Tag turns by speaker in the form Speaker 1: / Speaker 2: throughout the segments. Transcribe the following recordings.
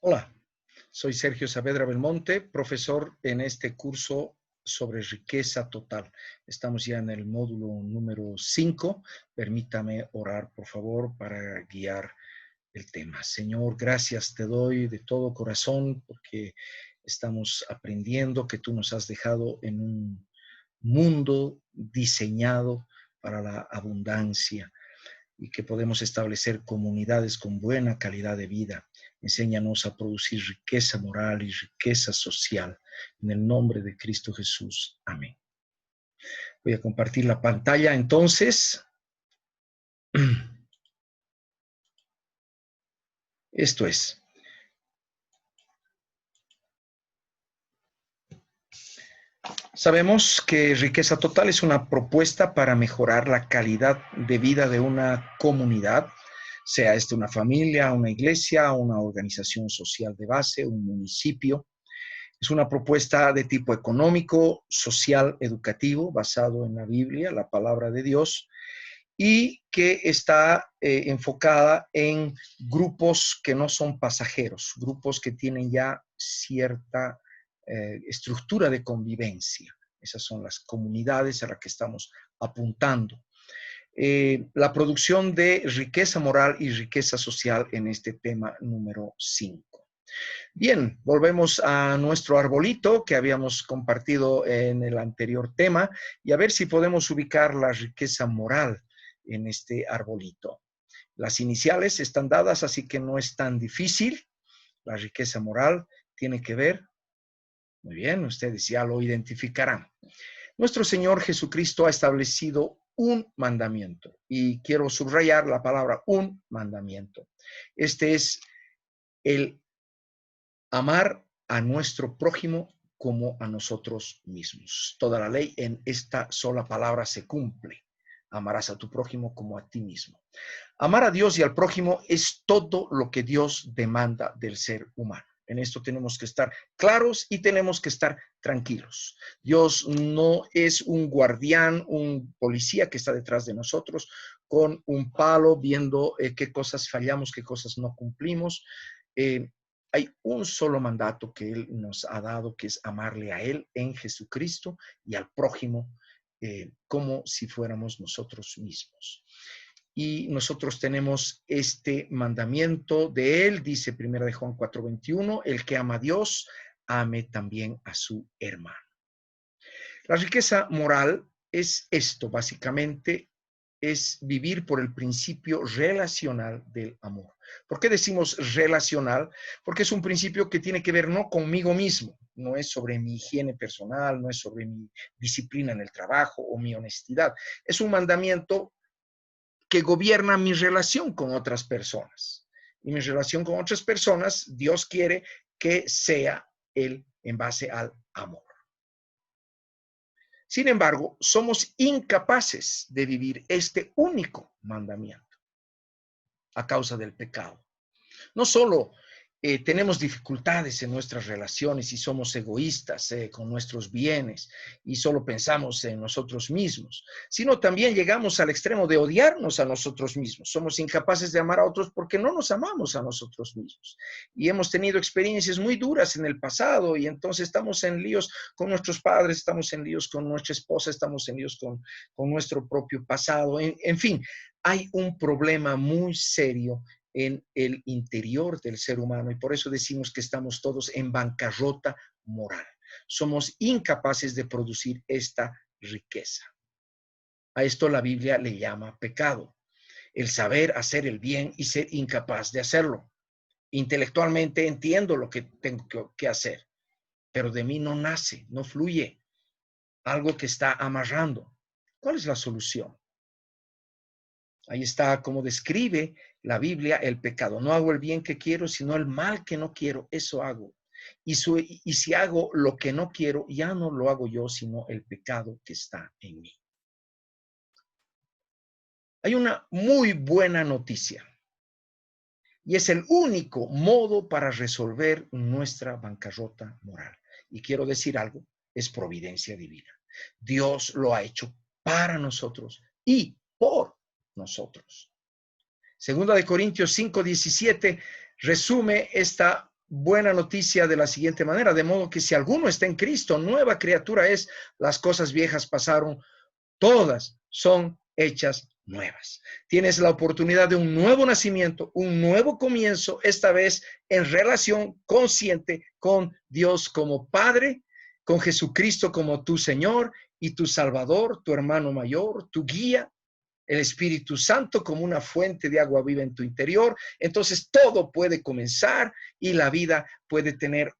Speaker 1: Hola, soy Sergio Saavedra Belmonte, profesor en este curso sobre riqueza total. Estamos ya en el módulo número 5. Permítame orar, por favor, para guiar el tema. Señor, gracias te doy de todo corazón porque estamos aprendiendo que tú nos has dejado en un mundo diseñado para la abundancia y que podemos establecer comunidades con buena calidad de vida. Enséñanos a producir riqueza moral y riqueza social. En el nombre de Cristo Jesús. Amén. Voy a compartir la pantalla entonces. Esto es. Sabemos que riqueza total es una propuesta para mejorar la calidad de vida de una comunidad, sea esta una familia, una iglesia, una organización social de base, un municipio. Es una propuesta de tipo económico, social, educativo, basado en la Biblia, la palabra de Dios, y que está enfocada en grupos que no son pasajeros, grupos que tienen ya cierta estructura de convivencia. Esas son las comunidades a las que estamos apuntando. La producción de riqueza moral y riqueza social en este tema número 5. Bien, volvemos a nuestro arbolito que habíamos compartido en el anterior tema y a ver si podemos ubicar la riqueza moral en este arbolito. Las iniciales están dadas, así que no es tan difícil. La riqueza moral tiene que ver, muy bien, ustedes ya lo identificarán. Nuestro Señor Jesucristo ha establecido un mandamiento y quiero subrayar la palabra un mandamiento. Este es el amar a nuestro prójimo como a nosotros mismos. Toda la ley en esta sola palabra se cumple. Amarás a tu prójimo como a ti mismo. Amar a Dios y al prójimo es todo lo que Dios demanda del ser humano. En esto tenemos que estar claros y tenemos que estar tranquilos. Dios no es un guardián, un policía que está detrás de nosotros con un palo viendo qué cosas fallamos, qué cosas no cumplimos. Hay un solo mandato que Él nos ha dado, que es amarle a Él en Jesucristo y al prójimo como si fuéramos nosotros mismos. Y nosotros tenemos este mandamiento de Él, dice 1 de Juan 4:21, el que ama a Dios, ame también a su hermano. La riqueza moral es esto, básicamente, es vivir por el principio relacional del amor. ¿Por qué decimos relacional? Porque es un principio que tiene que ver no conmigo mismo, no es sobre mi higiene personal, no es sobre mi disciplina en el trabajo o mi honestidad. Es un mandamiento que gobierna mi relación con otras personas. Y mi relación con otras personas, Dios quiere que sea Él en base al amor. Sin embargo, somos incapaces de vivir este único mandamiento a causa del pecado. No solo tenemos dificultades en nuestras relaciones y somos egoístas con nuestros bienes y solo pensamos en nosotros mismos, sino también llegamos al extremo de odiarnos a nosotros mismos. Somos incapaces de amar a otros porque no nos amamos a nosotros mismos. Y hemos tenido experiencias muy duras en el pasado y entonces estamos en líos con nuestros padres, estamos en líos con nuestra esposa, estamos en líos con nuestro propio pasado. En fin, hay un problema muy serio en el interior del ser humano y por eso decimos que estamos todos en bancarrota moral. Somos incapaces de producir esta riqueza. A esto la Biblia le llama pecado, el saber hacer el bien y ser incapaz de hacerlo. Intelectualmente entiendo lo que tengo que hacer, pero de mí no nace, no fluye, algo que está amarrando. ¿Cuál es la solución? Ahí está como describe la Biblia el pecado. No hago el bien que quiero, sino el mal que no quiero, eso hago. Y si hago lo que no quiero, ya no lo hago yo, sino el pecado que está en mí. Hay una muy buena noticia. Y es el único modo para resolver nuestra bancarrota moral. Y quiero decir algo, es providencia divina. Dios lo ha hecho para nosotros y por nosotros. Segunda de Corintios 5:17 resume esta buena noticia de la siguiente manera, de modo que si alguno está en Cristo, nueva criatura es, las cosas viejas pasaron, todas son hechas nuevas. Tienes la oportunidad de un nuevo nacimiento, un nuevo comienzo, esta vez en relación consciente con Dios como Padre, con Jesucristo como tu Señor y tu Salvador, tu hermano mayor, tu guía, el Espíritu Santo como una fuente de agua viva en tu interior. Entonces todo puede comenzar y la vida puede tener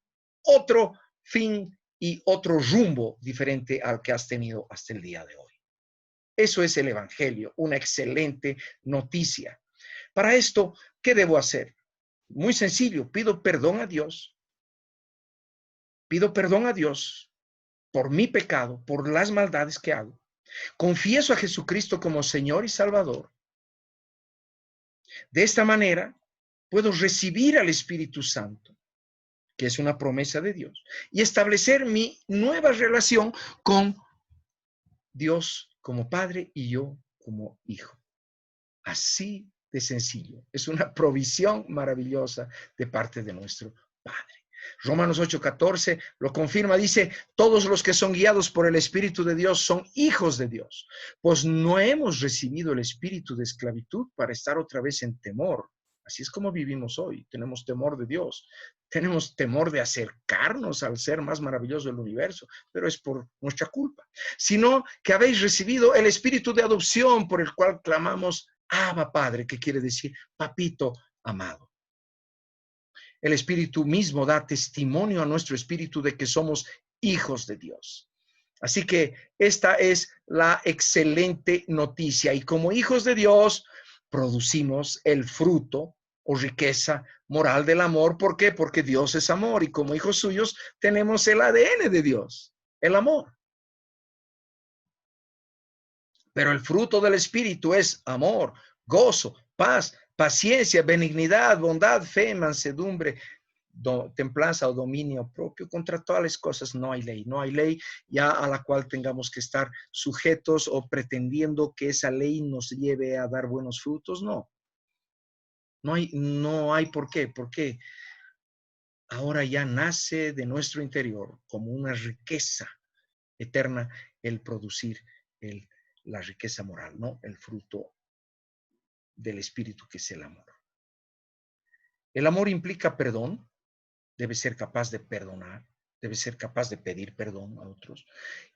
Speaker 1: otro fin y otro rumbo diferente al que has tenido hasta el día de hoy. Eso es el Evangelio, una excelente noticia. Para esto, ¿qué debo hacer? Muy sencillo, pido perdón a Dios. Pido perdón a Dios por mi pecado, por las maldades que hago. Confieso a Jesucristo como Señor y Salvador. De esta manera, puedo recibir al Espíritu Santo, que es una promesa de Dios, y establecer mi nueva relación con Dios como Padre y yo como Hijo. Así de sencillo. Es una provisión maravillosa de parte de nuestro Padre. Romanos 8:14 lo confirma, dice, todos los que son guiados por el Espíritu de Dios son hijos de Dios, pues no hemos recibido el espíritu de esclavitud para estar otra vez en temor. Así es como vivimos hoy, tenemos temor de Dios, tenemos temor de acercarnos al ser más maravilloso del universo, pero es por nuestra culpa, sino que habéis recibido el espíritu de adopción por el cual clamamos, Abba Padre, que quiere decir papito amado. El Espíritu mismo da testimonio a nuestro espíritu de que somos hijos de Dios. Así que esta es la excelente noticia. Y como hijos de Dios, producimos el fruto o riqueza moral del amor. ¿Por qué? Porque Dios es amor y como hijos suyos tenemos el ADN de Dios, el amor. Pero el fruto del Espíritu es amor, gozo, paz, paciencia, benignidad, bondad, fe, mansedumbre, templanza o dominio propio. Contra tales cosas no hay ley. No hay ley ya a la cual tengamos que estar sujetos o pretendiendo que esa ley nos lleve a dar buenos frutos. No. No hay por qué. Porque ahora ya nace de nuestro interior como una riqueza eterna el producir la riqueza moral, ¿no? El fruto del Espíritu, que es el amor. El amor implica perdón, debe ser capaz de perdonar, debe ser capaz de pedir perdón a otros.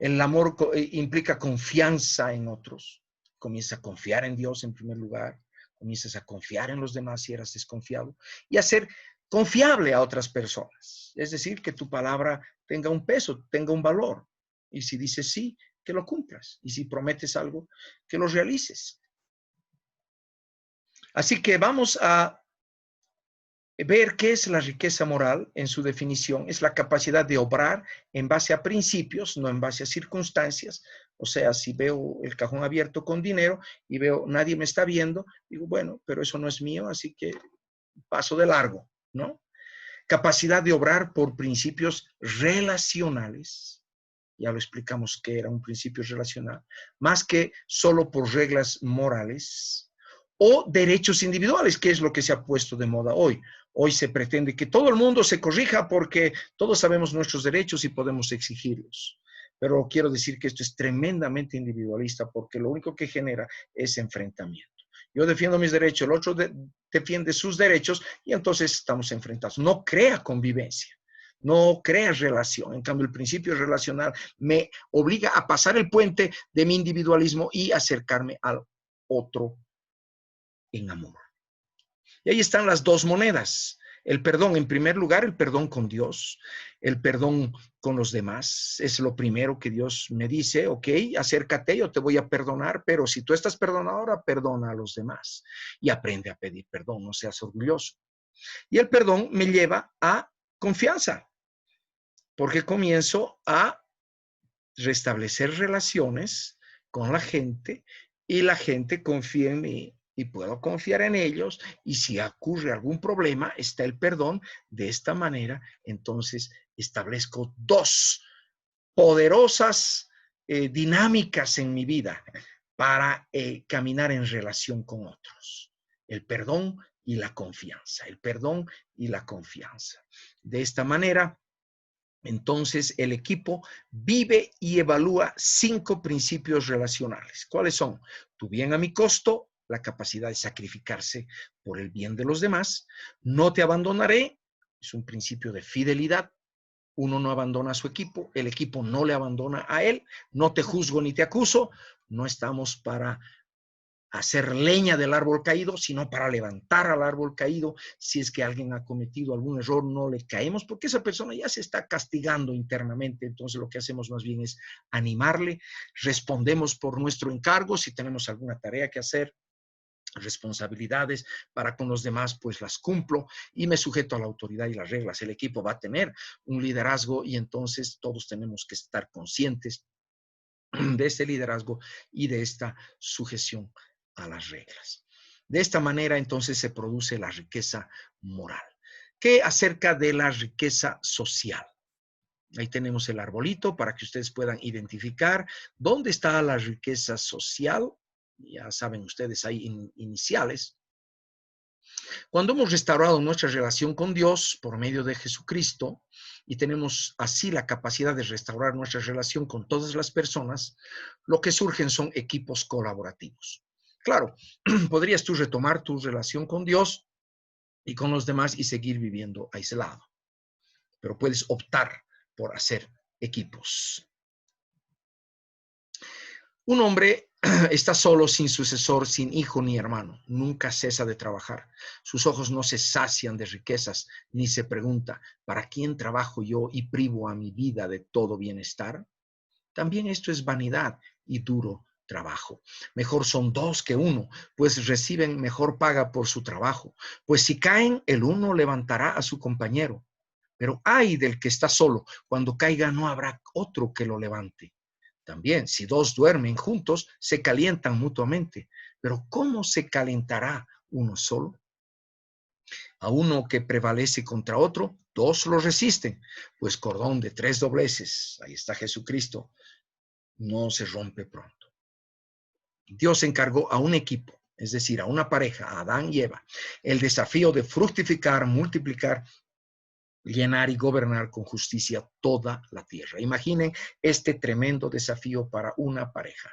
Speaker 1: El amor implica confianza en otros. Comienza a confiar en Dios en primer lugar, comienzas a confiar en los demás si eras desconfiado y a ser confiable a otras personas. Es decir, que tu palabra tenga un peso, tenga un valor. Y si dices sí, que lo cumplas. Y si prometes algo, que lo realices. Así que vamos a ver qué es la riqueza moral en su definición. Es la capacidad de obrar en base a principios, no en base a circunstancias. O sea, si veo el cajón abierto con dinero y veo nadie me está viendo, digo, bueno, pero eso no es mío, así que paso de largo, ¿no? Capacidad de obrar por principios relacionales. Ya lo explicamos que era un principio relacional, más que solo por reglas morales o derechos individuales, que es lo que se ha puesto de moda hoy. Hoy se pretende que todo el mundo se corrija porque todos sabemos nuestros derechos y podemos exigirlos. Pero quiero decir que esto es tremendamente individualista porque lo único que genera es enfrentamiento. Yo defiendo mis derechos, el otro defiende sus derechos y entonces estamos enfrentados. No crea convivencia. No crea relación. En cambio, el principio relacional me obliga a pasar el puente de mi individualismo y acercarme al otro en amor. Y ahí están las dos monedas. El perdón, en primer lugar, el perdón con Dios, el perdón con los demás. Es lo primero que Dios me dice, ok, acércate, yo te voy a perdonar, pero si tú estás perdonado ahora, perdona a los demás y aprende a pedir perdón, no seas orgulloso. Y el perdón me lleva a confianza, porque comienzo a restablecer relaciones con la gente y la gente confía en mí y puedo confiar en ellos y si ocurre algún problema está el perdón. De esta manera, entonces establezco dos poderosas dinámicas en mi vida para caminar en relación con otros. El perdón y la confianza. El perdón y la confianza. De esta manera, entonces, el equipo vive y evalúa 5 principios relacionales. ¿Cuáles son? Tu bien a mi costo, la capacidad de sacrificarse por el bien de los demás. No te abandonaré, es un principio de fidelidad. Uno no abandona a su equipo, el equipo no le abandona a él. No te juzgo ni te acuso. No estamos para hacer leña del árbol caído, sino para levantar al árbol caído. Si es que alguien ha cometido algún error, no le caemos, porque esa persona ya se está castigando internamente. Entonces lo que hacemos más bien es animarle, respondemos por nuestro encargo, si tenemos alguna tarea que hacer, responsabilidades para con los demás, pues las cumplo y me sujeto a la autoridad y las reglas. El equipo va a tener un liderazgo y entonces todos tenemos que estar conscientes de este liderazgo y de esta sujeción a las reglas. De esta manera, entonces, se produce la riqueza moral. ¿Qué acerca de la riqueza social? Ahí tenemos el arbolito para que ustedes puedan identificar dónde está la riqueza social. Ya saben ustedes, hay iniciales. Cuando hemos restaurado nuestra relación con Dios por medio de Jesucristo y tenemos así la capacidad de restaurar nuestra relación con todas las personas, lo que surgen son equipos colaborativos. Claro, podrías tú retomar tu relación con Dios y con los demás y seguir viviendo aislado, pero puedes optar por hacer equipos. Un hombre está solo, sin sucesor, sin hijo ni hermano. Nunca cesa de trabajar. Sus ojos no se sacian de riquezas, ni se pregunta, ¿para quién trabajo yo y privo a mi vida de todo bienestar? También esto es vanidad y duro trabajo. Mejor son 2 que 1, pues reciben mejor paga por su trabajo. Pues si caen, el uno levantará a su compañero. Pero ay del que está solo, cuando caiga no habrá otro que lo levante. También, si 2 duermen juntos, se calientan mutuamente. Pero ¿cómo se calentará uno solo? A uno que prevalece contra otro, 2 lo resisten. Pues cordón de 3 dobleces, ahí está Jesucristo, no se rompe pronto. Dios encargó a un equipo, es decir, a una pareja, a Adán y Eva, el desafío de fructificar, multiplicar, llenar y gobernar con justicia toda la tierra. Imaginen este tremendo desafío para una pareja.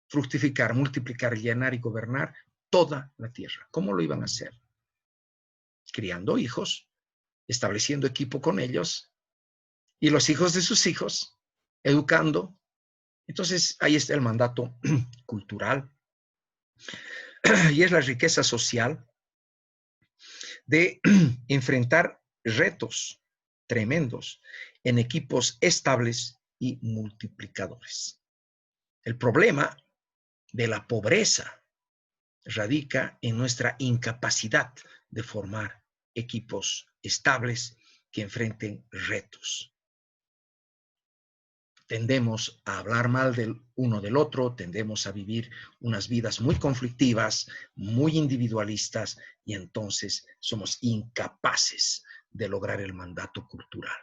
Speaker 1: Fructificar, multiplicar, llenar y gobernar toda la tierra. ¿Cómo lo iban a hacer? Criando hijos, estableciendo equipo con ellos y los hijos de sus hijos, educando. Entonces, ahí está el mandato cultural y es la riqueza social de enfrentar retos tremendos en equipos estables y multiplicadores. El problema de la pobreza radica en nuestra incapacidad de formar equipos estables que enfrenten retos. Tendemos a hablar mal del uno del otro, tendemos a vivir unas vidas muy conflictivas, muy individualistas, y entonces somos incapaces de lograr el mandato cultural.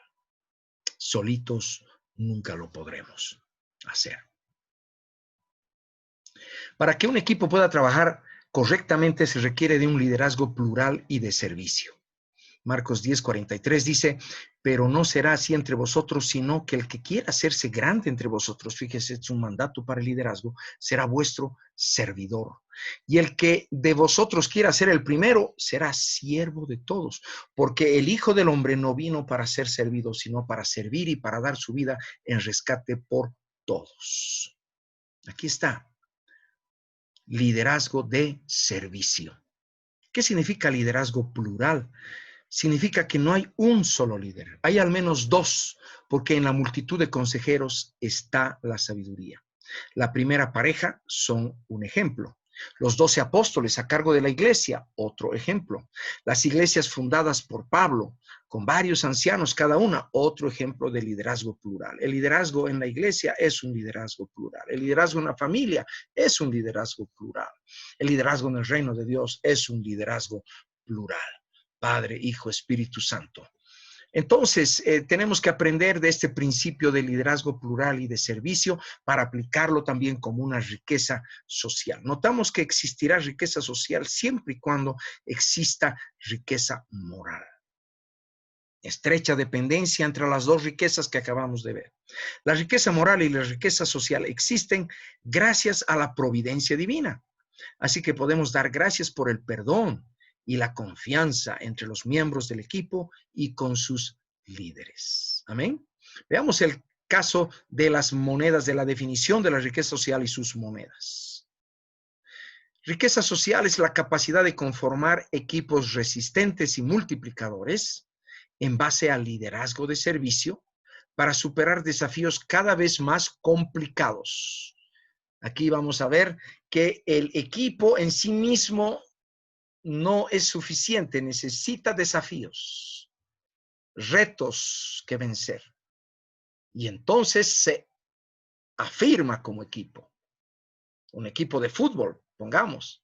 Speaker 1: Solitos nunca lo podremos hacer. Para que un equipo pueda trabajar correctamente se requiere de un liderazgo plural y de servicio. Marcos 10:43 dice, pero no será así entre vosotros, sino que el que quiera hacerse grande entre vosotros, fíjese, es un mandato para el liderazgo, será vuestro servidor. Y el que de vosotros quiera ser el primero, será siervo de todos, porque el Hijo del Hombre no vino para ser servido, sino para servir y para dar su vida en rescate por todos. Aquí está, liderazgo de servicio. ¿Qué significa liderazgo plural? Significa que no hay un solo líder, hay al menos 2, porque en la multitud de consejeros está la sabiduría. La primera pareja son un ejemplo. Los 12 apóstoles a cargo de la iglesia, otro ejemplo. Las iglesias fundadas por Pablo, con varios ancianos cada una, otro ejemplo de liderazgo plural. El liderazgo en la iglesia es un liderazgo plural. El liderazgo en la familia es un liderazgo plural. El liderazgo en el reino de Dios es un liderazgo plural. Padre, Hijo, Espíritu Santo. Entonces, tenemos que aprender de este principio de liderazgo plural y de servicio para aplicarlo también como una riqueza social. Notamos que existirá riqueza social siempre y cuando exista riqueza moral. Estrecha dependencia entre las dos riquezas que acabamos de ver. La riqueza moral y la riqueza social existen gracias a la providencia divina. Así que podemos dar gracias por el perdón y la confianza entre los miembros del equipo y con sus líderes. Amén. Veamos el caso de las monedas, de la definición de la riqueza social y sus monedas. Riqueza social es la capacidad de conformar equipos resistentes y multiplicadores en base al liderazgo de servicio para superar desafíos cada vez más complicados. Aquí vamos a ver que el equipo en sí mismo no es suficiente, necesita desafíos, retos que vencer. Y entonces se afirma como equipo. Un equipo de fútbol, pongamos.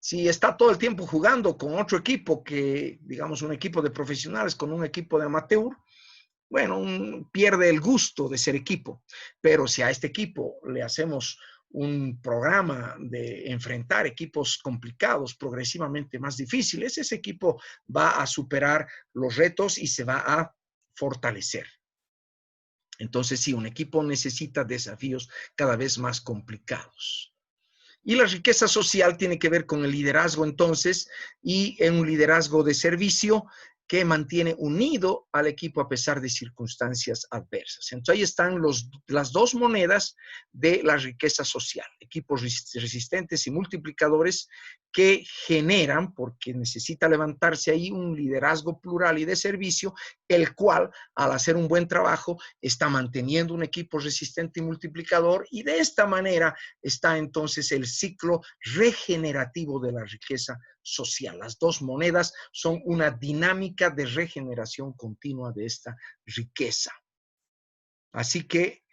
Speaker 1: Si está todo el tiempo jugando con otro equipo que, digamos, un equipo de profesionales con un equipo de amateur, bueno, pierde el gusto de ser equipo. Pero si a este equipo le hacemos un programa de enfrentar equipos complicados, progresivamente más difíciles, ese equipo va a superar los retos y se va a fortalecer. Entonces, sí, un equipo necesita desafíos cada vez más complicados. Y la riqueza social tiene que ver con el liderazgo entonces, y en un liderazgo de servicio que mantiene unido al equipo a pesar de circunstancias adversas. Entonces ahí están las dos monedas de la riqueza social, equipos resistentes y multiplicadores que generan, porque necesita levantarse ahí un liderazgo plural y de servicio, el cual al hacer un buen trabajo está manteniendo un equipo resistente y multiplicador, y de esta manera está entonces el ciclo regenerativo de la riqueza social. Las dos monedas son una dinámica de regeneración continua de esta riqueza. Así que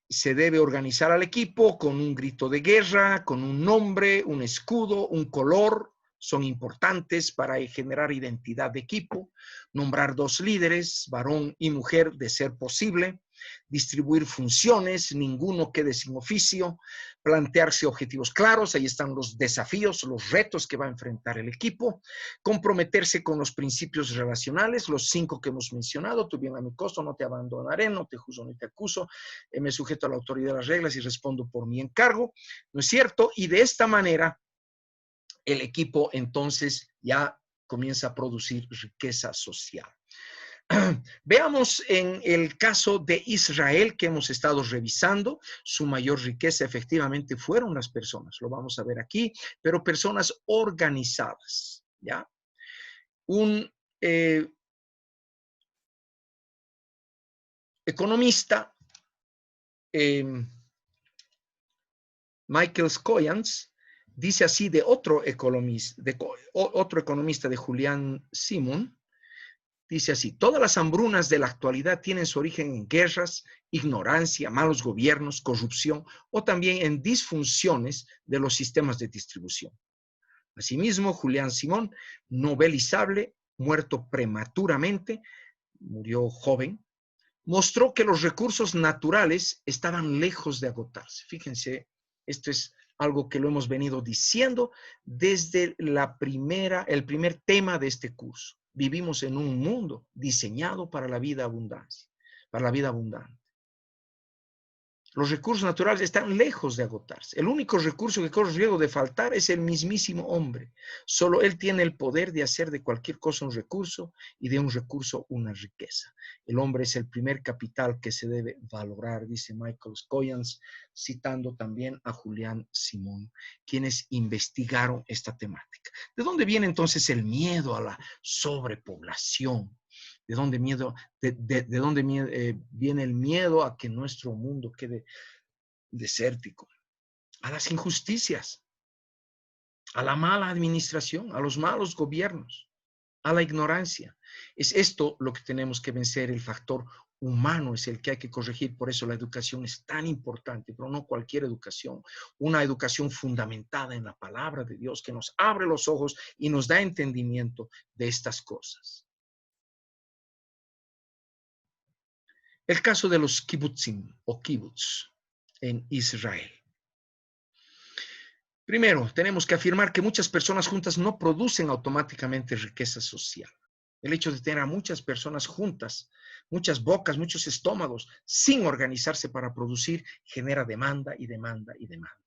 Speaker 1: se debe organizar al equipo con un grito de guerra, con un nombre, un escudo, un color. Son importantes para generar identidad de equipo. Nombrar dos líderes, varón y mujer, de ser posible. Distribuir funciones, ninguno quede sin oficio. Plantearse objetivos claros, ahí están los desafíos, los retos que va a enfrentar el equipo. Comprometerse con los principios relacionales, los 5 que hemos mencionado: tu bien a mi costo, no te abandonaré, no te juzgo ni te acuso, me sujeto a la autoridad de las reglas y respondo por mi encargo, ¿no es cierto? Y de esta manera el equipo entonces ya comienza a producir riqueza social. Veamos en el caso de Israel que hemos estado revisando, su mayor riqueza efectivamente fueron las personas, lo vamos a ver aquí, pero personas organizadas, ¿ya? Un economista, Michael Scoyans, dice así de otro economista de Julian Simon, dice así: todas las hambrunas de la actualidad tienen su origen en guerras, ignorancia, malos gobiernos, corrupción o también en disfunciones de los sistemas de distribución. Asimismo, Julian Simon, novelizable, muerto prematuramente, murió joven, mostró que los recursos naturales estaban lejos de agotarse. Fíjense, esto es algo que lo hemos venido diciendo desde el primer tema de este curso. Vivimos en un mundo diseñado para la vida abundante. Los recursos naturales están lejos de agotarse. El único recurso que corre riesgo de faltar es el mismísimo hombre. Solo él tiene el poder de hacer de cualquier cosa un recurso y de un recurso una riqueza. El hombre es el primer capital que se debe valorar, dice Michael Scoyans, citando también a Julian Simon, quienes investigaron esta temática. ¿De dónde viene entonces el miedo a la sobrepoblación? ¿De dónde viene el miedo a que nuestro mundo quede desértico? A las injusticias, a la mala administración, a los malos gobiernos, a la ignorancia. Es esto lo que tenemos que vencer. El factor humano es el que hay que corregir. Por eso la educación es tan importante, pero no cualquier educación. Una educación fundamentada en la palabra de Dios que nos abre los ojos y nos da entendimiento de estas cosas. El caso de los kibbutzim o kibbutz en Israel. Primero, tenemos que afirmar que muchas personas juntas no producen automáticamente riqueza social. El hecho de tener a muchas personas juntas, muchas bocas, muchos estómagos, sin organizarse para producir, genera demanda y demanda y demanda.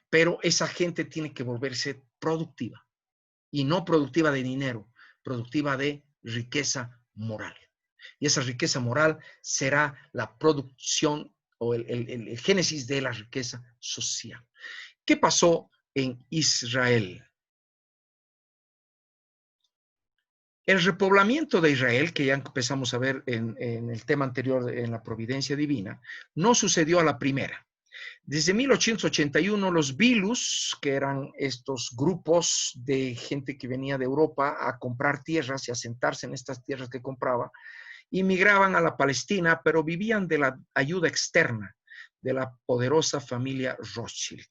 Speaker 1: Pero esa gente tiene que volverse productiva, y no productiva de dinero, productiva de riqueza moral. Y esa riqueza moral será la producción o el génesis de la riqueza social. ¿Qué pasó en Israel? El repoblamiento de Israel, que ya empezamos a ver en el tema anterior, en la providencia divina, no sucedió a la primera. Desde 1881, los Bilus, que eran estos grupos de gente que venía de Europa a comprar tierras y a asentarse en estas tierras que compraba, inmigraban a la Palestina, pero vivían de la ayuda externa de la poderosa familia Rothschild.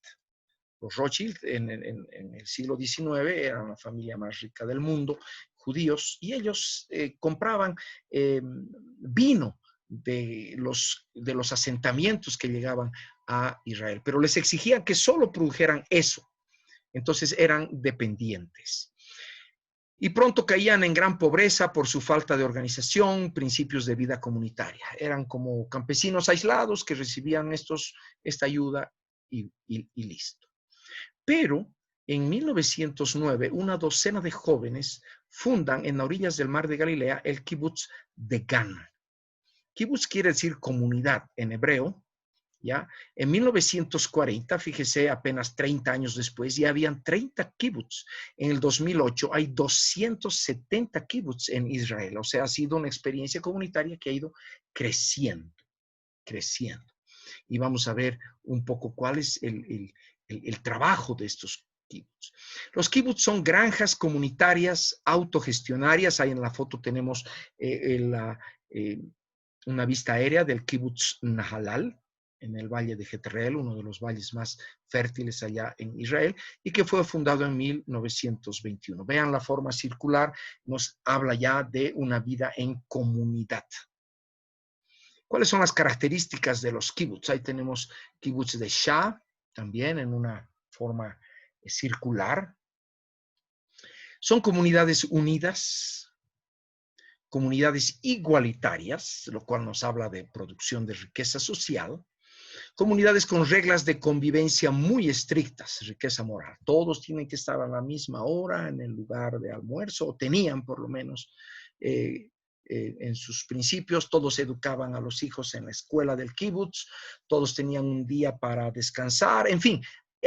Speaker 1: Los Rothschild en el siglo XIX eran la familia más rica del mundo, judíos, y ellos compraban vino de los asentamientos que llegaban a Israel, pero les exigían que solo produjeran eso. Entonces eran dependientes. Y pronto caían en gran pobreza por su falta de organización, principios de vida comunitaria. Eran como campesinos aislados que recibían esta ayuda y listo. Pero en 1909, una docena de jóvenes fundan en las orillas del mar de Galilea el kibutz de Gan. Kibutz quiere decir comunidad en hebreo, ¿ya? En 1940, fíjese, apenas 30 años después, ya habían 30 kibutz. En el 2008 hay 270 kibutz en Israel. O sea, ha sido una experiencia comunitaria que ha ido creciendo. Y vamos a ver un poco cuál es el trabajo de estos kibutz. Los kibutz son granjas comunitarias autogestionarias. Ahí en la foto tenemos una vista aérea del kibutz Nahalal, en el valle de Jezreel, uno de los valles más fértiles allá en Israel, y que fue fundado en 1921. Vean la forma circular, nos habla ya de una vida en comunidad. ¿Cuáles son las características de los kibutz? Ahí tenemos kibutz de Shah, también en una forma circular. Son comunidades unidas, comunidades igualitarias, lo cual nos habla de producción de riqueza social. Comunidades con reglas de convivencia muy estrictas, riqueza moral. Todos tienen que estar a la misma hora en el lugar de almuerzo, o tenían por lo menos en sus principios. Todos educaban a los hijos en la escuela del kibutz, todos tenían un día para descansar, en fin,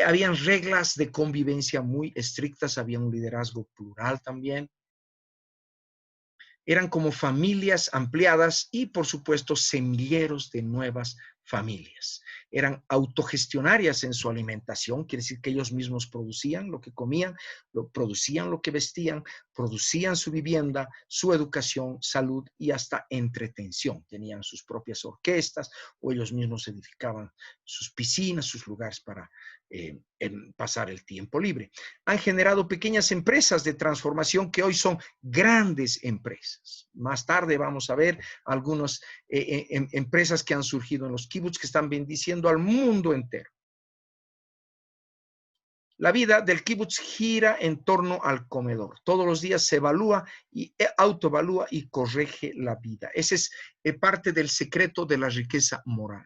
Speaker 1: habían reglas de convivencia muy estrictas, había un liderazgo plural también. Eran como familias ampliadas y, por supuesto, semilleros de nuevas familias. Eran autogestionarias en su alimentación, quiere decir que ellos mismos producían lo que comían, producían lo que vestían, producían su vivienda, su educación, salud y hasta entretención. Tenían sus propias orquestas o ellos mismos edificaban sus piscinas, sus lugares para pasar el tiempo libre. Han generado pequeñas empresas de transformación que hoy son grandes empresas. Más tarde vamos a ver algunas empresas que han surgido en los kibutz que están bendiciendo al mundo entero. La vida del kibutz gira en torno al comedor. Todos los días se evalúa y autoevalúa y corrige la vida. Ese es parte del secreto de la riqueza moral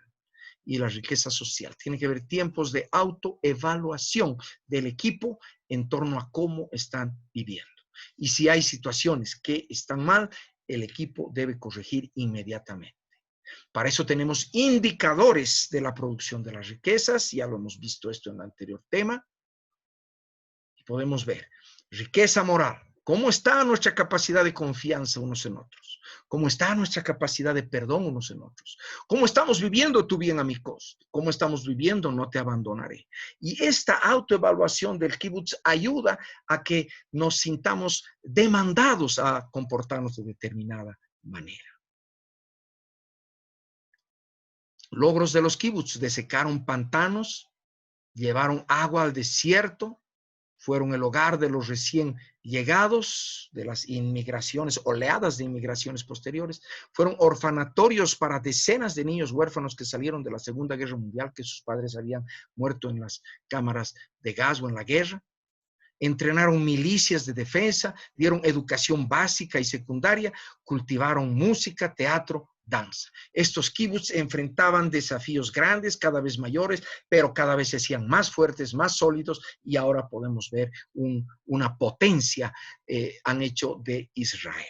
Speaker 1: y la riqueza social. Tiene que haber tiempos de autoevaluación del equipo en torno a cómo están viviendo. Y si hay situaciones que están mal, el equipo debe corregir inmediatamente. Para eso tenemos indicadores de la producción de las riquezas, ya lo hemos visto esto en el anterior tema. Y podemos ver riqueza moral. ¿Cómo está nuestra capacidad de confianza unos en otros? ¿Cómo está nuestra capacidad de perdón unos en otros? ¿Cómo estamos viviendo tu bien a mi costo? ¿Cómo estamos viviendo no te abandonaré? Y esta autoevaluación del kibutz ayuda a que nos sintamos demandados a comportarnos de determinada manera. Logros de los kibutz: desecaron pantanos, llevaron agua al desierto, fueron el hogar de los recién llegados, de las inmigraciones, oleadas de inmigraciones posteriores, fueron orfanatorios para decenas de niños huérfanos que salieron de la Segunda Guerra Mundial, que sus padres habían muerto en las cámaras de gas o en la guerra. Entrenaron milicias de defensa, dieron educación básica y secundaria, cultivaron música, teatro, danza. Estos kibbutz enfrentaban desafíos grandes, cada vez mayores, pero cada vez se hacían más fuertes, más sólidos, y ahora podemos ver una potencia han hecho de Israel.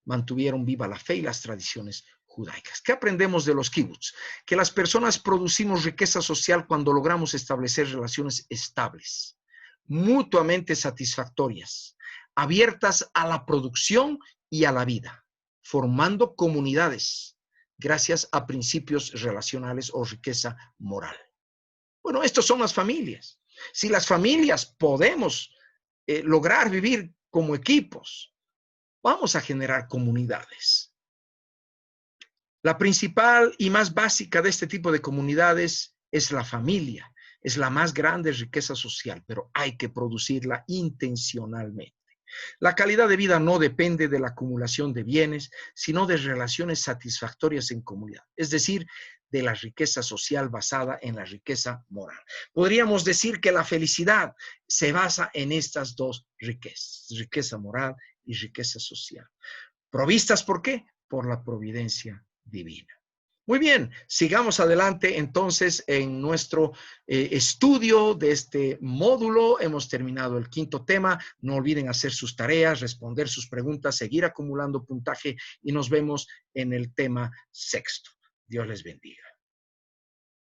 Speaker 1: Mantuvieron viva la fe y las tradiciones judaicas. ¿Qué aprendemos de los kibbutz? Que las personas producimos riqueza social cuando logramos establecer relaciones estables, mutuamente satisfactorias, abiertas a la producción y a la vida, formando comunidades gracias a principios relacionales o riqueza moral. Bueno, estos son las familias. Si las familias podemos lograr vivir como equipos, vamos a generar comunidades. La principal y más básica de este tipo de comunidades es la familia. Es la más grande riqueza social, pero hay que producirla intencionalmente. La calidad de vida no depende de la acumulación de bienes, sino de relaciones satisfactorias en comunidad, es decir, de la riqueza social basada en la riqueza moral. Podríamos decir que la felicidad se basa en estas dos riquezas, riqueza moral y riqueza social. ¿Provistas por qué? Por la providencia divina. Muy bien, sigamos adelante entonces en nuestro estudio de este módulo. Hemos terminado el quinto tema. No olviden hacer sus tareas, responder sus preguntas, seguir acumulando puntaje y nos vemos en el tema sexto. Dios les bendiga.